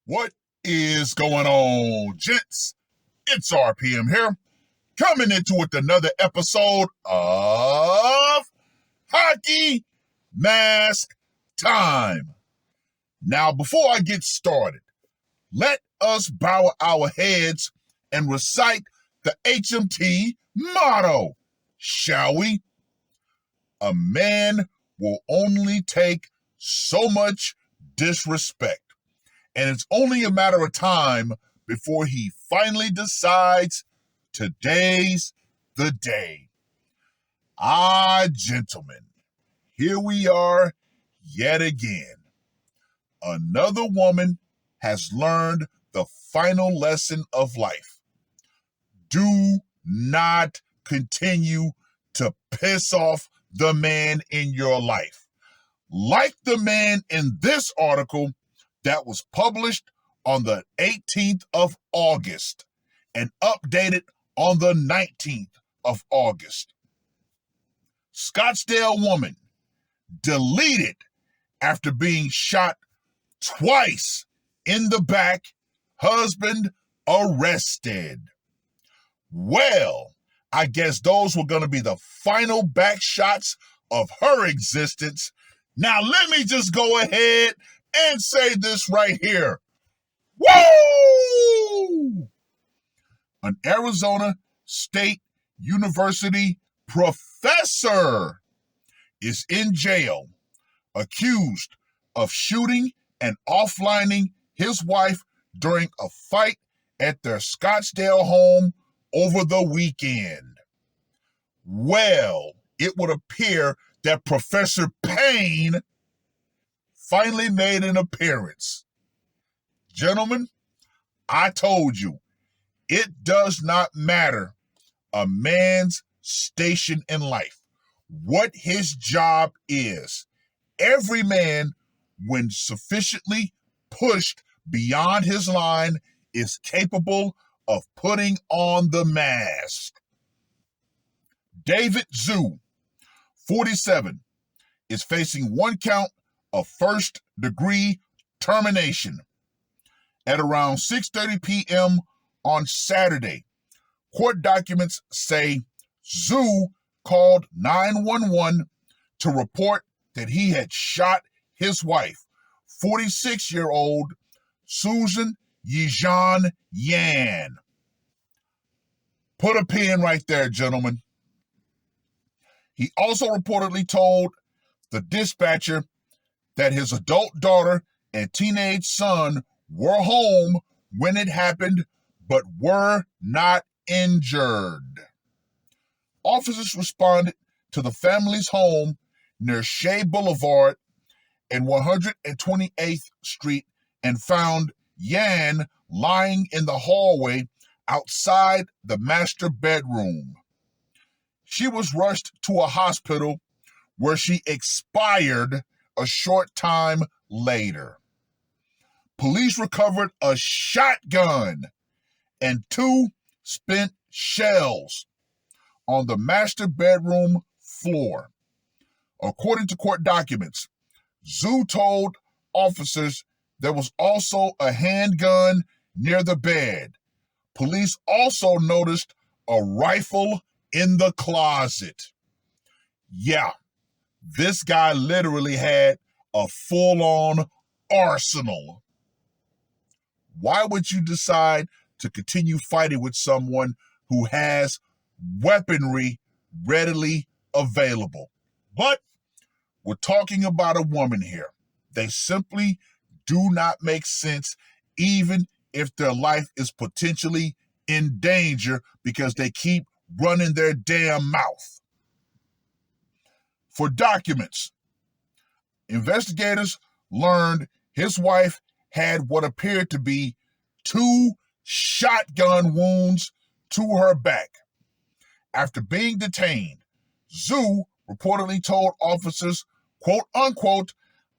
What is going on, gents? It's R.P.M. here, coming into with another episode of Hockey Mask Time. Now, before I get started, let us bow our heads and recite the HMT motto, shall we? A man will only take so much disrespect, and it's only a matter of time before he finally decides today's the day. Gentlemen, here we are yet again. Another woman has learned the final lesson of life. Do not continue to piss off the man in your life. Like the man in this article that was published on the 18th of August and updated on the 19th of August. Scottsdale woman deleted after being shot twice in the back, husband arrested. Well, I guess those were going to be the final back shots of her existence. Now, let me just go ahead and say this right here. Woo! An Arizona State University professor is in jail, accused of shooting and offlining his wife during a fight at their Scottsdale home over the weekend. Well, it would appear that Professor Payne finally made an appearance. Gentlemen, I told you, it does not matter a man's station in life, what his job is. Every man, when sufficiently pushed beyond his line, is capable of putting on the mask. David Zhu, 47, is facing one count of first-degree termination. At around 6:30 p.m. on Saturday, court documents say Zhu called 911 to report that he had shot his wife, 46-year-old Susan Yijan Yan. Put a pin right there, gentlemen. He also reportedly told the dispatcher that his adult daughter and teenage son were home when it happened, but were not injured. Officers responded to the family's home near Shea Boulevard and 128th Street and found Yan lying in the hallway outside the master bedroom. She was rushed to a hospital where she expired a short time later. Police recovered a shotgun and 2 spent shells on the master bedroom floor. According to court documents, Zhu told officers there was also a handgun near the bed. Police also noticed a rifle in the closet. Yeah, this guy literally had a full-on arsenal. Why would you decide to continue fighting with someone who has weaponry readily available? But we're talking about a woman here. They simply do not make sense, even if their life is potentially in danger because they keep running their damn mouth. For documents, investigators learned his wife had what appeared to be 2 shotgun wounds to her back. After being detained, Zhu reportedly told officers, quote unquote,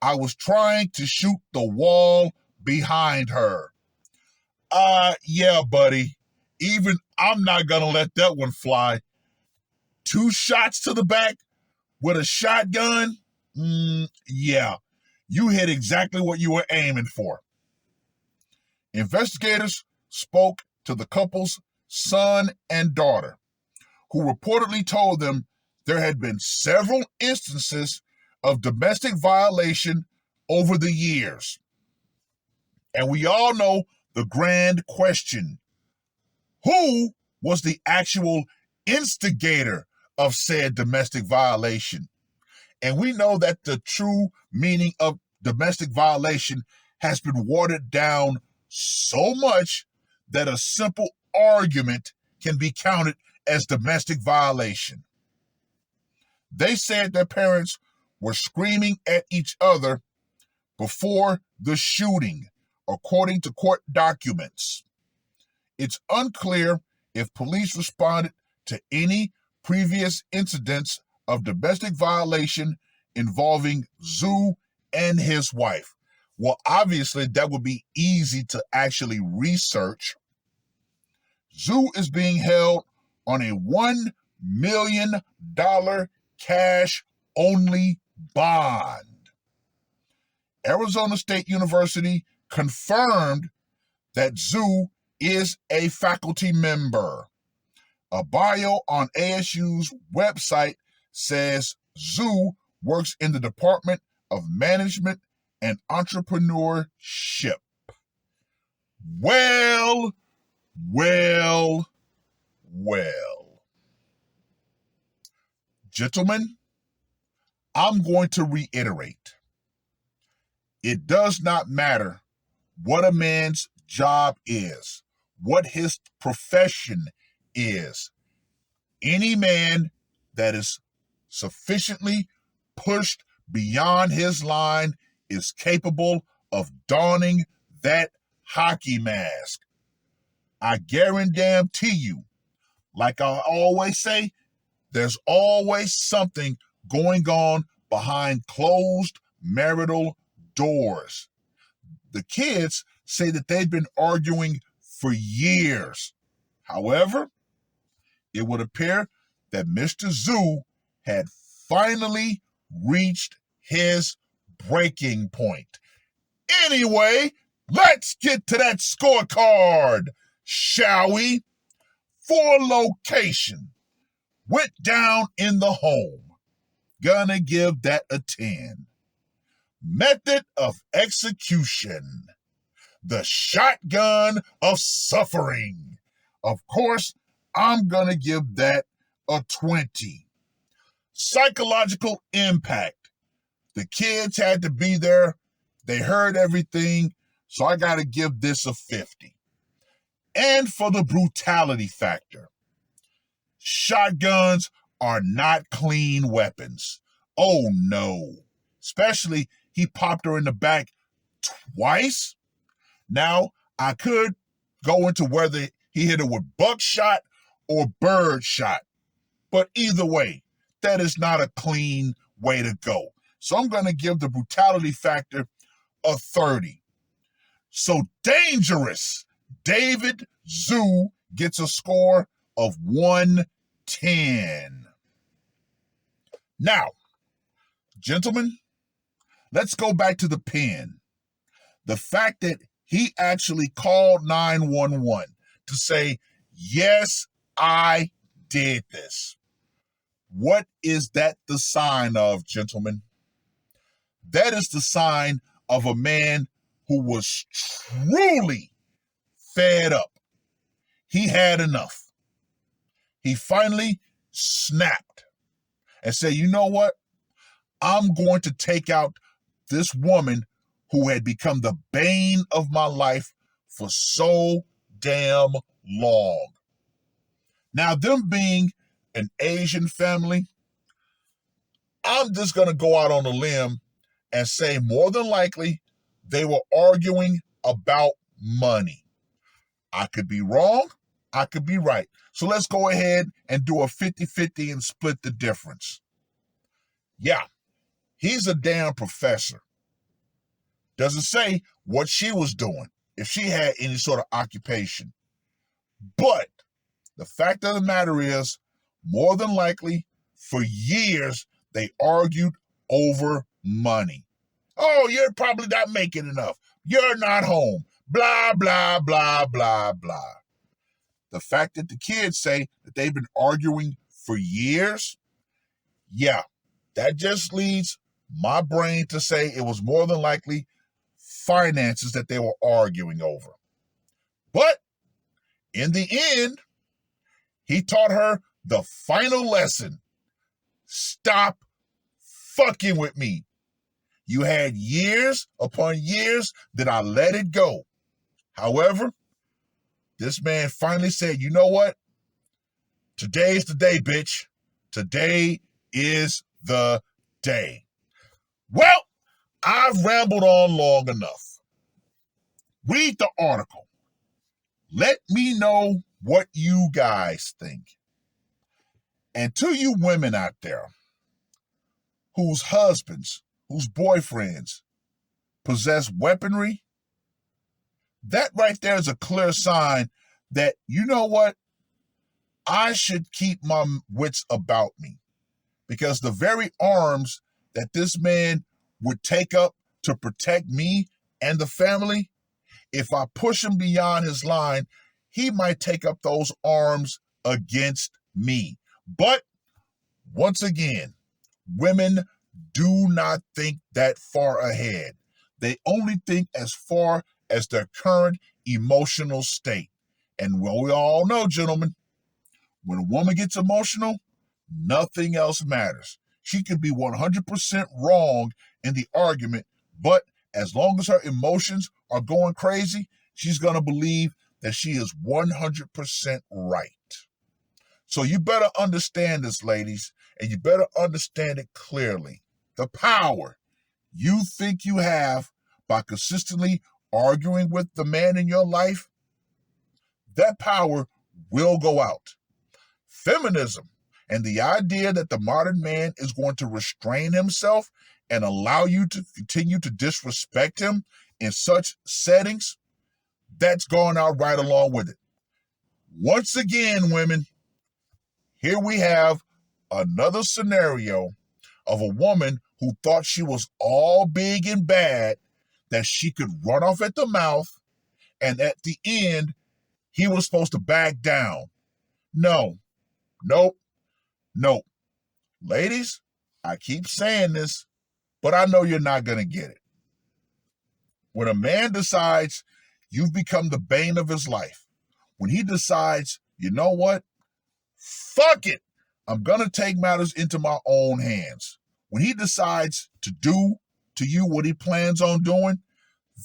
"I was trying to shoot the wall behind her." Yeah, buddy. Even I'm not gonna let that one fly. 2 shots to the back with a shotgun? Yeah. You hit exactly what you were aiming for. Investigators spoke to the couple's son and daughter, who reportedly told them there had been several instances of domestic violation over the years. And we all know the grand question: who was the actual instigator of said domestic violation? And we know that the true meaning of domestic violation has been watered down so much that a simple argument can be counted as domestic violation. They said their parents were screaming at each other before the shooting, according to court documents. It's unclear if police responded to any previous incidents of domestic violation involving Zhu and his wife. Well, obviously, that would be easy to actually research. Zhu is being held on a $1 million cash-only bond. Arizona State University confirmed that Zhu is a faculty member. A bio on ASU's website says Zhu works in the Department of Management and Entrepreneurship. Well. Gentlemen, I'm going to reiterate. It does not matter what a man's job is, what his profession is. Any man that is sufficiently pushed beyond his line is capable of donning that hockey mask. I guarantee you, like I always say, there's always something going on behind closed marital doors. The kids say that they've been arguing for years. However, it would appear that Mr. Zhu had finally reached his breaking point. Anyway, let's get to that scorecard, shall we? For location, went down in the home. Gonna give that a 10. Method of execution, the shotgun of suffering. Of course, I'm gonna give that a 20. Psychological impact, the kids had to be there. They heard everything, so I gotta give this a 50. And for the brutality factor, shotguns are not clean weapons. Oh no. Especially he popped her in the back twice. Now, I could go into whether he hit her with buckshot or bird shot. But either way, that is not a clean way to go. So I'm going to give the brutality factor a 30. So dangerous. David Zhu gets a score of 110. Now, gentlemen, let's go back to the pen. The fact that he actually called 911 to say, yes, I did this. What is that the sign of, gentlemen? That is the sign of a man who was truly fed up. He had enough. He finally snapped and said, you know what? I'm going to take out this woman who had become the bane of my life for so damn long. Now, them being an Asian family, I'm just going to go out on a limb and say more than likely they were arguing about money. I could be wrong. I could be right. So let's go ahead and do a 50-50 and split the difference. Yeah, he's a damn professor. Doesn't say what she was doing, if she had any sort of occupation. But the fact of the matter is, more than likely, for years, they argued over money. Oh, you're probably not making enough. You're not home. blah, blah, blah, blah, blah. The fact that the kids say that they've been arguing for years, yeah, that just leads my brain to say it was more than likely finances that they were arguing over. But in the end, he taught her the final lesson. Stop fucking with me. You had years upon years that I let it go. However, this man finally said, you know what? Today's the day, bitch. Today is the day. Well, I've rambled on long enough. Read the article. Let me know what you guys think. And to you women out there whose husbands, whose boyfriends possess weaponry, that right there is a clear sign that, you know what, I should keep my wits about me. Because the very arms that this man would take up to protect me and the family, if I push him beyond his line, he might take up those arms against me. But once again, women do not think that far ahead. They only think as far as their current emotional state. And well, we all know, gentlemen, when a woman gets emotional, nothing else matters. She could be 100% wrong in the argument, but as long as her emotions are going crazy, she's going to believe that she is 100% right. So you better understand this, ladies, and you better understand it clearly. The power you think you have by consistently arguing with the man in your life, that power will go out. Feminism and the idea that the modern man is going to restrain himself and allow you to continue to disrespect him in such settings, that's going out right along with it. Once again, women, here we have another scenario of a woman who thought she was all big and bad, that she could run off at the mouth, and at the end, he was supposed to back down. No, nope, nope. Ladies, I keep saying this, but I know you're not going to get it. When a man decides you've become the bane of his life, when he decides, you know what, fuck it, I'm going to take matters into my own hands. When he decides to do to you what he plans on doing,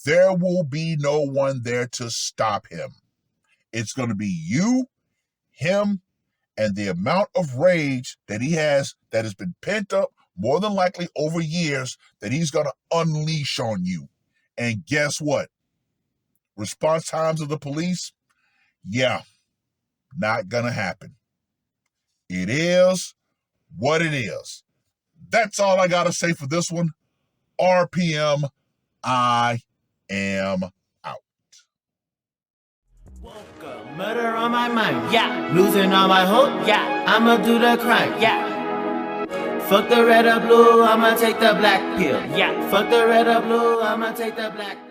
there will be no one there to stop him. It's going to be you, him, and the amount of rage that he has that has been pent up more than likely over years that he's going to unleash on you. And guess what? Response times of the police? Yeah, not going to happen. It is what it is. That's all I got to say for this one. R.P.M. I am out. Woke up, murder on my mind, yeah. Losing all my hope, yeah. I'ma do the crime, yeah. Fuck the red or blue, I'ma take the black pill, yeah. Fuck the red or blue, I'ma take the black pill.